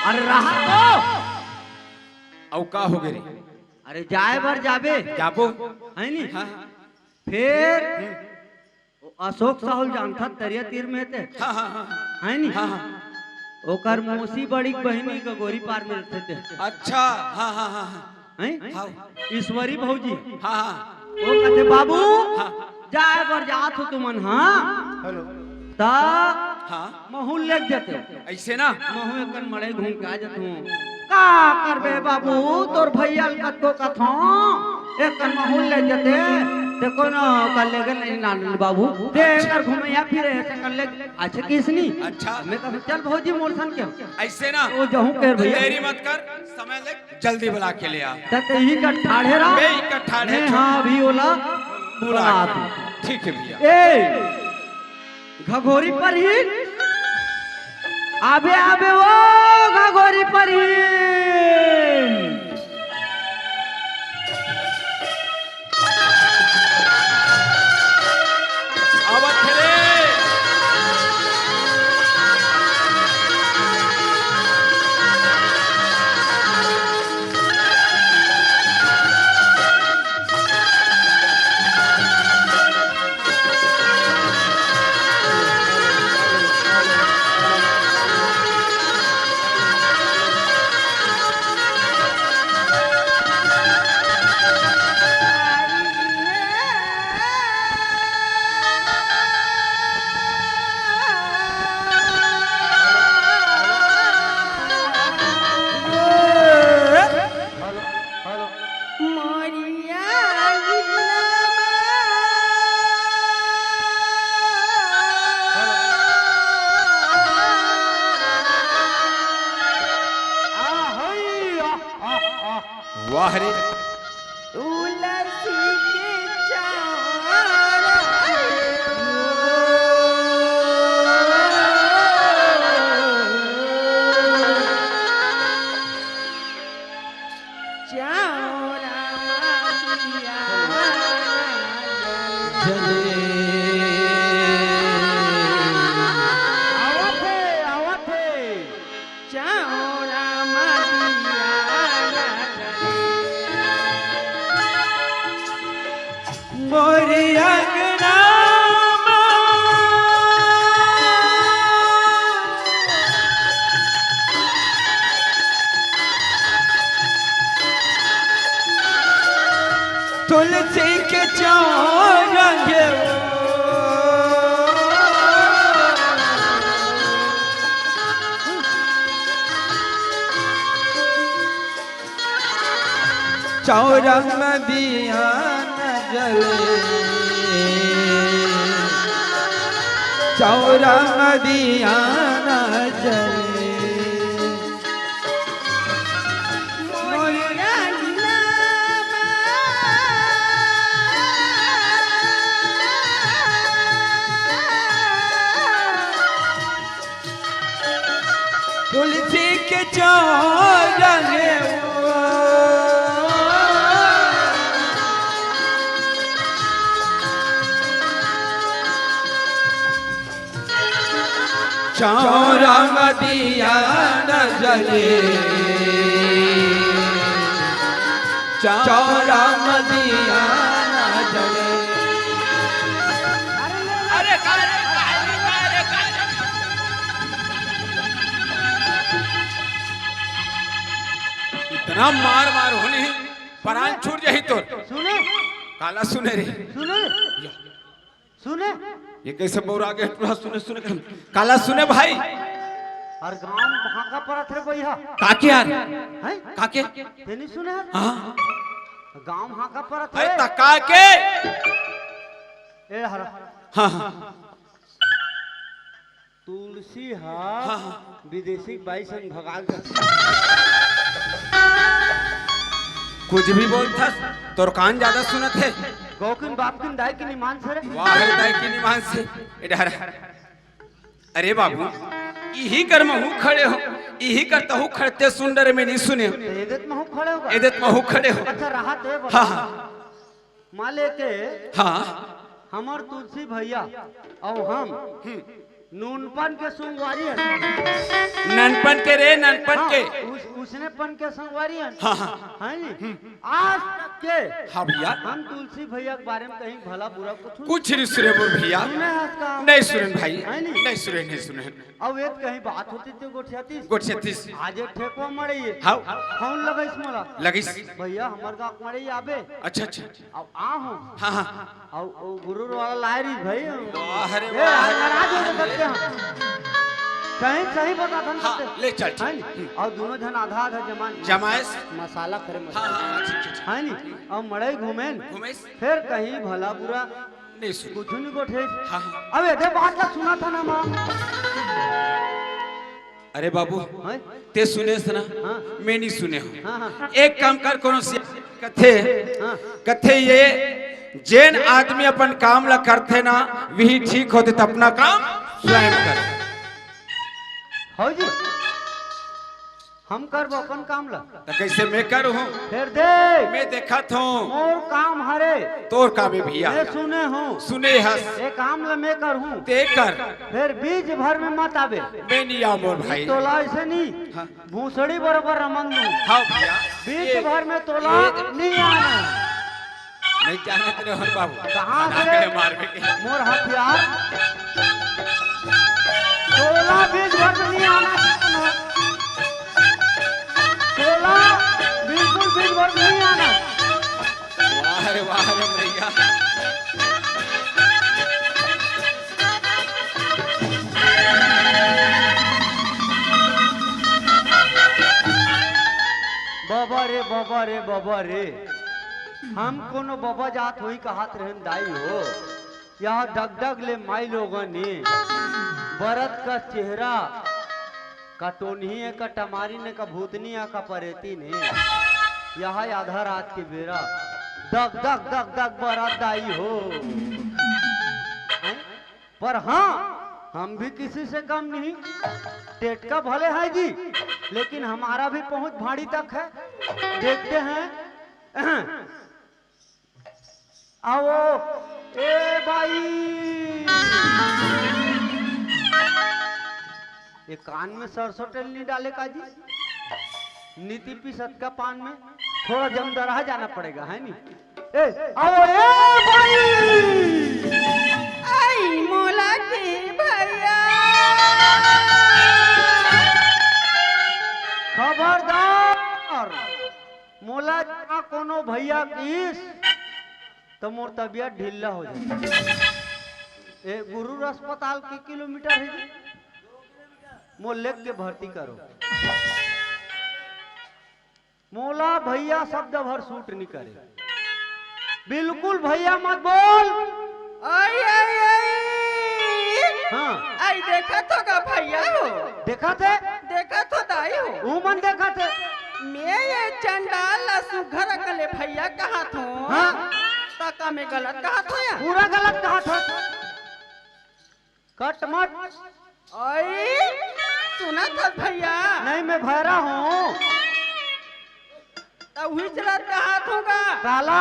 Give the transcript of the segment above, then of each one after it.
अरे रहा तो औ का हो गए? अरे जाए भर जाबे जाबो है नी। हाँ फिर वो अशोक साहुल जानता तरिया तीर में थे हाँ हाँ हाँ है नी। हाँ हाँ ओकर मौसी बड़ी बहनी का गोरी पार में रहते थे अच्छा हाँ हाँ हाँ हैं हाँ ईश्वरी भौजी। हाँ हाँ वो कहते बाबू हाँ जाए भर जात हो तुमन। हाँ हेलो ता हाँ महू लेक जाते ऐसे ना महू एकन मड़े घूम के आ जात हूँ। का करबे बाबू तोर भैया कतो कथो एकन महू ले जाते देखो ना कल ले गए नान बाबू देख कर घूमे या फिर ऐसे कर ले अच्छा किसनी। अच्छा मैं कहा चल भौजी मोर सन के ऐसे ना वो जहूं कर भैया देरी मत कर समय ले जल्दी बुला के ले आ तत ही का ठाढ़े रहा बे ही का ठाढ़े मैं हाँ भी ओला बुला बुला के। दूं। ठीक है भैया ए घघोरी पर ही आबे आबे वो घघोरी पर ही आवत खेले वाह रे तुलसी के चौरंगे चौरंग दिया न जले चौरंग दिया न जले तुलसी के चौरंगे चौरंग दिया न जले चौरंग दिया न जले अरे इतना मार मार होने परान छूट जाही तो सुने काला सुने रे सुने सुने ये कैसे बोर आगे सुने सुने कर काला सुने भाई और गांव भागा परत है भैया काके यार हैं काके ते नहीं सुने हाँ गांव भागा परत अरे है तका के ए हर हाँ हाँ तुलसी हाँ, हा हाँ। विदेशी बाई संग भगाल कुछ भी बोलता तोर कान ज्यादा सुनत है गौकिन बापकिन दाई की निमान से रे वाह रे दाई की निमान से इधर अरे बाबू यही कर महू खड़े हो यही करता हूँ खड़ते सुंदर में नहीं सुने एदत में हो खड़े होगा एदत महू खड़े हो अच्छा रहा ते हाँ हाँ माले के हाँ हमार तुलसी भैया और हम नूनपन के संगवारी है। ननपन के रे ननपन के उसने पन के संगवारी है। हाँ हाँ है नी आज तक के हाँ भैया हम तुलसी भैया के बारे में कहीं भला बुरा कुछ नहीं सुने बोल भैया नहीं सुने भाई नहीं सुने नहीं सुने अब एक कहीं बात होती थी गोठियाती गोठियातीस आज एक ठेको मरे ये हाँ कौन लगइस मोला लगिस भैया हमर गांव मरे आबे अच्छा अच्छा अब आ हूं हाँ हाँ और गुरु वाला लायरी भाई अरे नाराज हो सकते हैं सही सही बता था हाँ, ले चल और दोनों जन आधा आधा जमाइश मसाला करे हाँ हाँ ठीक है नी अब मड़ई घूमे घुमेश फिर कहीं भला बुरा नहीं सुन कुछ नहीं गोठे हाँ अब ये बात का सुना था ना मां अरे बाबू हैं ते सुने सुना हाँ मैं नहीं सुने हूँ हाँ हाँ एक काम कर कोनो कथे हाँ कथे ये जैन आदमी अपन काम ला करते ना वही ठीक होते तो अपना काम स्वयं कर हो जी हम करब अपन काम ला तो कैसे मैं करूँ फिर देख मैं देखा था मोर काम हरे तोर काम है भैया मैं सुने हूँ सुने हस ये काम ला मैं कर हूँ ते कर फिर बीज भर में मत आवे मैं नहीं आ मोर भाई तोला ऐसे नहीं हाँ। भूसड़ी बराबर रमन दूं हाँ भैया बीज भर में तोला नहीं आना नहीं जाना तेरे हर बाबू कहाँ ना से करे मार में के मोर हथियार तोला बीज भर में नहीं आना तोला बिल्कुल बीज भर में नहीं आना वाह रे भैया बाबा रे बाबा रे बाबा रे हम कोनो बाबा जात होई कहत रहन दाई हो यहाँ डगडग ले माई लोगन ने बरत का चेहरा का टोनही है का टमारी ने का भूतनी है का परेती ने यहाँ आधा रात के बेरा दग दग दग दग बरत दाई हो हैं? पर हाँ हम भी किसी से कम नहीं टेटका भले है जी लेकिन हमारा भी पहुंच भाड़ी तक है देखते हैं आओ ए भाई ये कान में सरसों तेल नहीं डाले का जी नीति पीसत का पान में थोड़ा जमदराहा जाना पड़ेगा है नी ए आओ ए भाई आई मोला की भैया खबरदार मोला जहाँ कोनो भैया किस तो मोर तबियत ढीला हो जाए ए गुरु अस्पताल की किलोमीटर है जी मोर लेग के भर्ती करो मोला भैया शब्द भर सूट नहीं करे बिल्कुल भैया मत बोल आई आई आई हाँ आई देखा तो का भैया हो देखा थे देखा तो दाई हो वो मन देखा थे मैं ये चंडाल सुघर कले भैया कहा थो हाँ तका में गलत कहा थो या पूरा गलत कहा था कट मत आई सुना था भैया नहीं मैं भैरा हूँ तब हुई चला कहा थोगा काला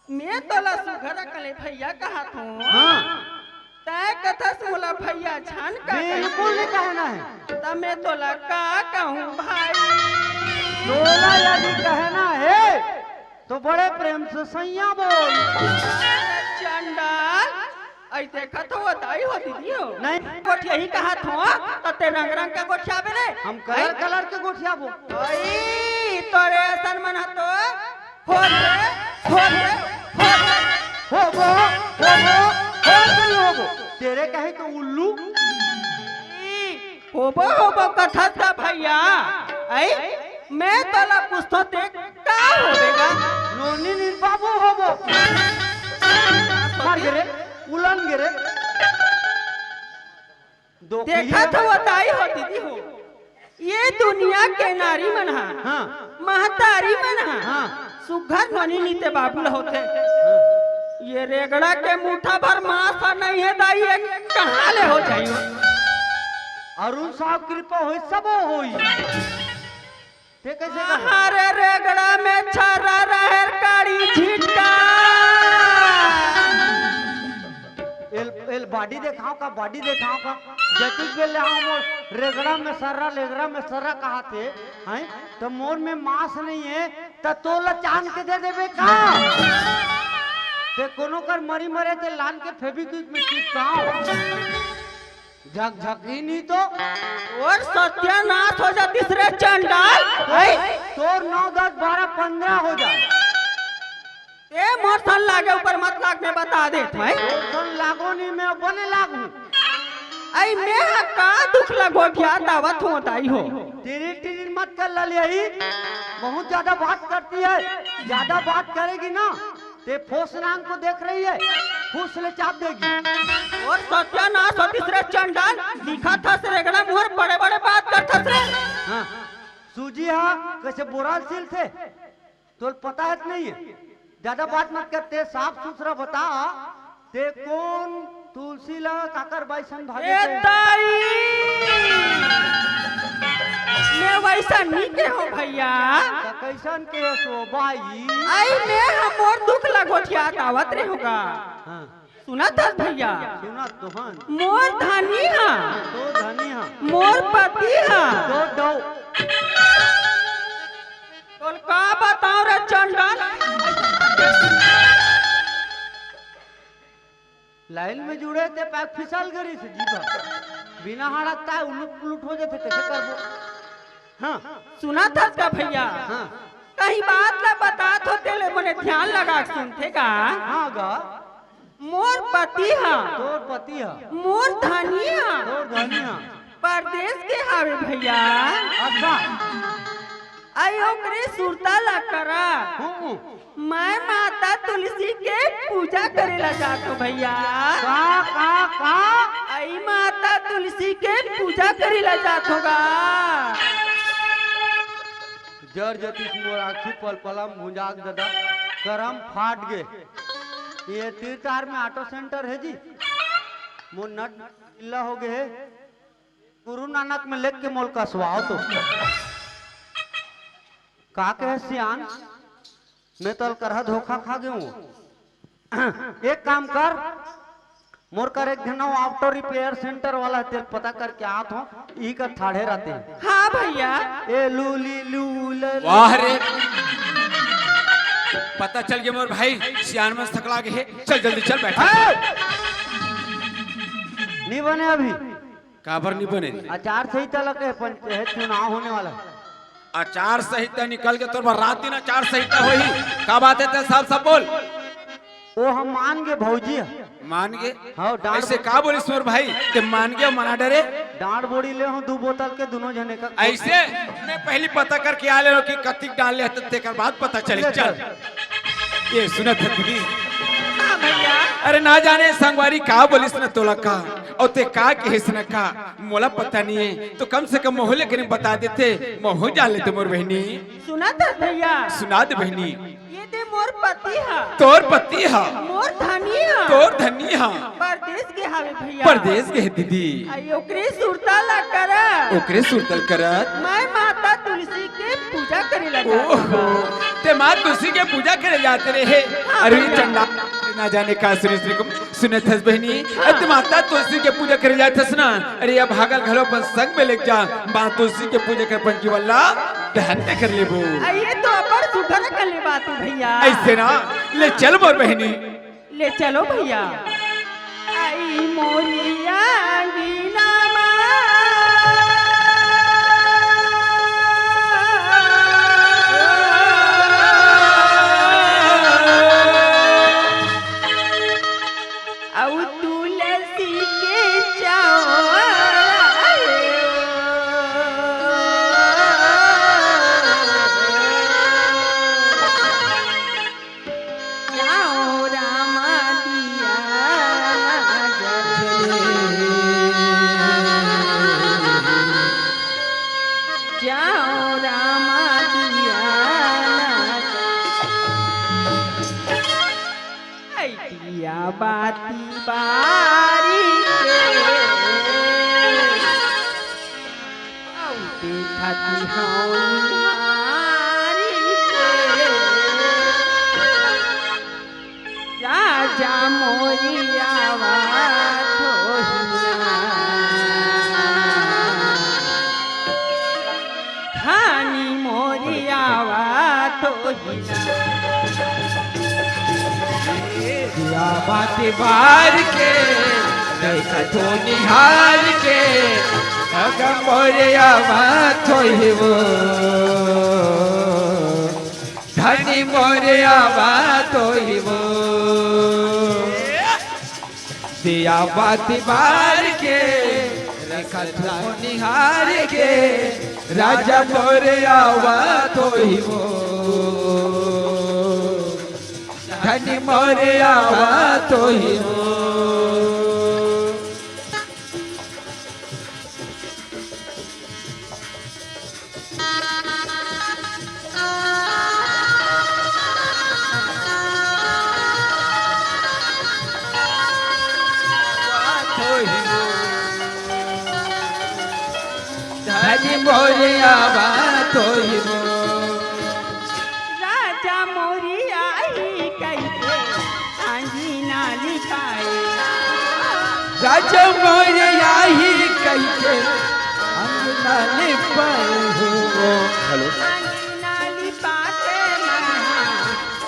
मैं तोला सुघर कले भैया कहा थो हाँ तय कथा सुला भैया छान का बिल्कुल नहीं कहना है तब मैं तोला का कहूँ भाई तोला यदि कहना है तो बड़े प्रेम से सैया बोल चंडाल ऐ देखा तो बताई हो दीदी हो नहीं गोठ यही कहा थो तो ते रंग रंग का गोठिया बे रे हम कलर कलर के गोठिया बो ओई तोरे असन मन हतो हो रे हो रे हो रे हो बो हो बो तेरे कहे तो उल्लू होबो कथा था भैया ऐ मैं तला पूछतो देख का होवेगा नोनी नी बाबू हो बो मार गिरे उलन गिरे दो देखा तो बताई हो दीदी हो ये दुनिया के नारी मन हा हाँ महतारी मन हा हाँ सुघर ननी नीते बाबुल होते ये रेगड़ा के मुठा भर मांस नहीं है दाई कहाँ ले हो जाई अरुण साहब कृपा होई सब होई ते कैसे कहा? हमारे रेगड़ा में छरा रहर काड़ी झिटका बॉडी दिखाओ का बॉडी दिखाओ का जतिक बेले आओ मोर रेगड़ा में सर्रा लेगड़ा में सर्रा कहा थे हैं तो मोर में मांस नहीं है तो तोला चांद के दे देबे का ते कोनो कर मरी मरे ते लान के फेविक्विक में चिपकाओ झक झक ही नहीं तो और सत्यानाश हो जा तीसरे चंडाल तोर 9 10 12 15 हो जाए ए मोर सन लागे ऊपर मत लाग में बता दे भाई सन लागो नहीं मैं बने लागू आई मैं का दुख लगो क्या दावत होताई हो तेरी टीरी मत कर लली आई बहुत ज्यादा बात करती है ज्यादा बात करेगी ना ते फोसनांग को देख रही है फूस ले चाप देगी और सत्यानाश हो तीसरे चंडाल दिखा था रेगड़ा मोर बड़े बड़े बात करता रे हां सूजी हा कैसे बोराल सिल थे तो पता है नहीं है ज्यादा बात मत करते साफ सुथरा बता ते कौन तुलसी ला काकर बाईसन भागे ए ताई मैं वैसा नहीं के हो भैया कैसन के सो बाई आई मैं हम मोर दुख लगोठिया दावत रे होगा हां सुना था भैया सुना तोहन मोर धनी हा तो धनी हा मोर पति हा दो दो तोल का बताओ रे चंडाल लाइन में जुड़े थे पैक फिसल गरी से जीवा बिना हड़कता उलट पुलट हो जाते कैसे करबो हां सुना था का भैया हां कहीं बात ला बता तो तेले मने ध्यान लगा के सुनते का हां गा मोर पति हा तोर पति हा मोर धनी हा तोर धनी हा परदेश के हावे भैया अच्छा आई ओकरे सुरता ला करा हूं मैं माता तुलसी के पूजा करेला जातो भैया का आई माता तुलसी के पूजा करेला जातोगा जर जतिस मोर आखी पल पलम भुंजाक दादा करम फाट गे ये तीर्थार में ऑटो सेंटर है जी मोर नट इल्ला हो गए गुरु नानक में लेख के मोल कसवाओ तो का कहे सियान मैं तो करहा धोखा खा गए हूँ एक काम कर मोर कर एक दिन ऑटो रिपेयर सेंटर वाला तेल पता करके आत हो ई का थाड़े रहते हैं हाँ भैया ए लूली लूल वाह रे पता चल गया मोर भाई सियान में थकला के है चल जल्दी चल बैठ नहीं बने अभी काबर नहीं बने आचार संहिता लगे चुनाव होने वाला है आचार संहिता निकल के तोर रात दिन आचार संहिता होई का बात है सब सब बोल वो हम मान गए भौजी मान गे हाँ डांड ऐसे का बोलिस मोर भाई ते मान गया मना डरे डांड बोड़ी ले हूँ 2 बोतल के दोनों जने का ऐसे मैं पहली पता करके आ ले रो कि कतिक डाल ले तो तेकर बाद पता चले चल ये सुनत है तुनी हाँ भैया अरे ना जाने संगवारी का बोलिस न तोला का और ते का कहिस न का मोला पता नहीं है तो कम से कम मोहल्ले के बता देते मोह जान लेते मोर बहनी सुना था भैया सुना दे बहनी ये दे मोर पति हा तोर पति हा मोर धनी हा तोर धनी हा परदेश के हावे भैया परदेश के है दीदी आई ओकरे सुरता ला करा ओकरे सुरतल करत मैं माता तुलसी के पूजा करेला ओहो जातो ते मां तुलसी के पूजा करे जाते रहे अरे चंडा ना जाने का सुनत हस बहनी ते माता तुलसी के पूजा करे जाते हस ना अरे अब भागल घरो पर संग में लेके जा मां तुलसी के पूजा कर पंची वल्ला ध्यान में कर लेबो ये तो अपर सुधर कर ले बात भैया ऐसे ना ले चल मोर बहनी ले चलो भैया आई मोरिया गीना तुलसी के चाओ रामा दिया जाओ रामा दिया दिया बाती बारी देखा राजा मोरी आवाज ही ना। दिया बात बार के देखा तो निहार के अगर मोरे आवाज होई वो धनी मोरे आवाज होई वो दिया बात बार के देखा तो निहार के राजा मोरे आवाज होई वो धनी मोरे आवाज होई वो धनी मोरे आवाज होई वो राजा मोरी आई कैसे अंगीना लिखाए। राजा मोरे आई कैसे अंगना लिपाए हो हेलो अंगीना लिपा के मैं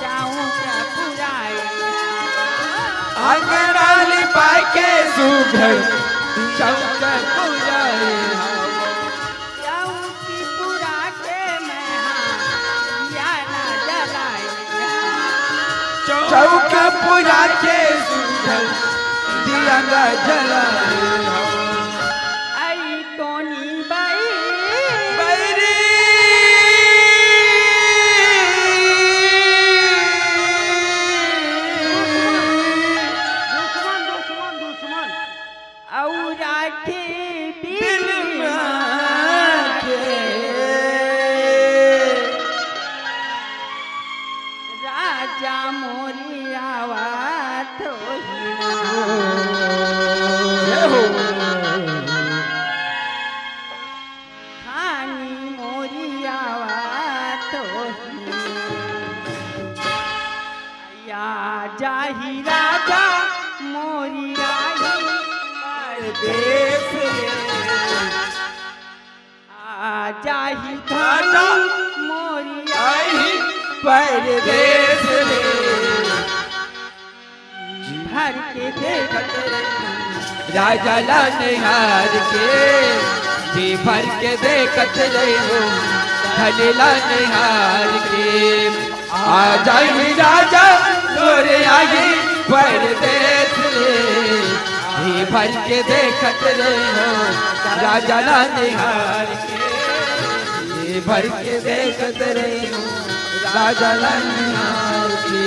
चाहूँ क्या पुराए। अंगना लिपाए के सुघर चौका पुराए चाहूँ की पुरा के मैं या ना जलाए। चौका पुरा के सुघर दिया न जलाए आई तोनी बाई बैरी दुश्मन और राखी दिल बिल राजा मोरी आवाज होई खानी मोरी आवाज होई या जाही राजा मोरी आई परदेस रे। आ जाही धनी मोरी आई परदेस रे भर के देखत राजा ला निहार के जी भर के देखत रही हो धनी ला निहार के आ जाई राजा तोरे आगे परदेस रे जी भर के देखत रही हो राजा ला निहार के जी भर के देखत रही हो राजा ला निहार के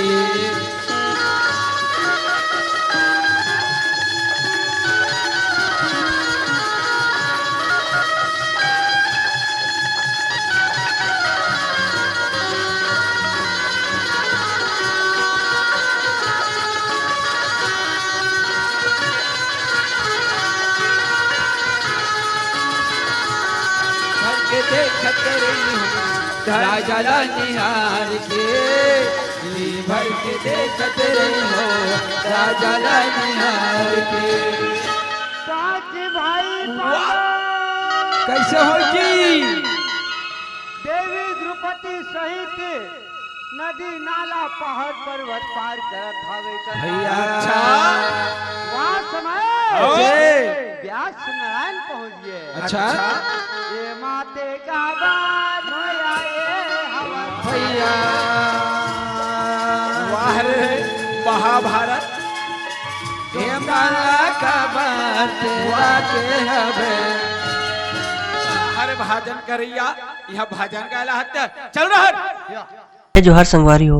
देखत रही हूँ राजा ला निहार के जी भर के देखत रही हो राजा ला निहार के साच भाई कैसे होगी देवी द्रौपदी सहित नदी नाला पहाड़ पर्वत पार करत हवे भैया अच्छा वहाँ समय अच्छा। व्यास नारायण पहुँच गए। अच्छा ये माते का बार होया ये हवा भैया वाह रे महाभारत हे माला का बात वाके हवे हर भाजन करैया यह भाजन गाला हत्या चल रहा जोहार संगवारी हो।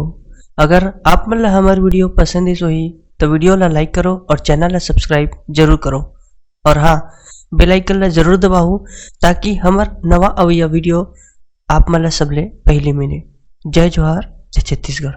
अगर आप मन ला हमार वीडियो पसंद है सोही तो वीडियो ला लाइक करो और चैनल ला सब्सक्राइब जरूर करो और हाँ बेल आइकन ला जरूर दबाओ ताकि हमार नवा अवैया वीडियो आप मन ला सबले पहले मिले। जय जोहार जय छत्तीसगढ़।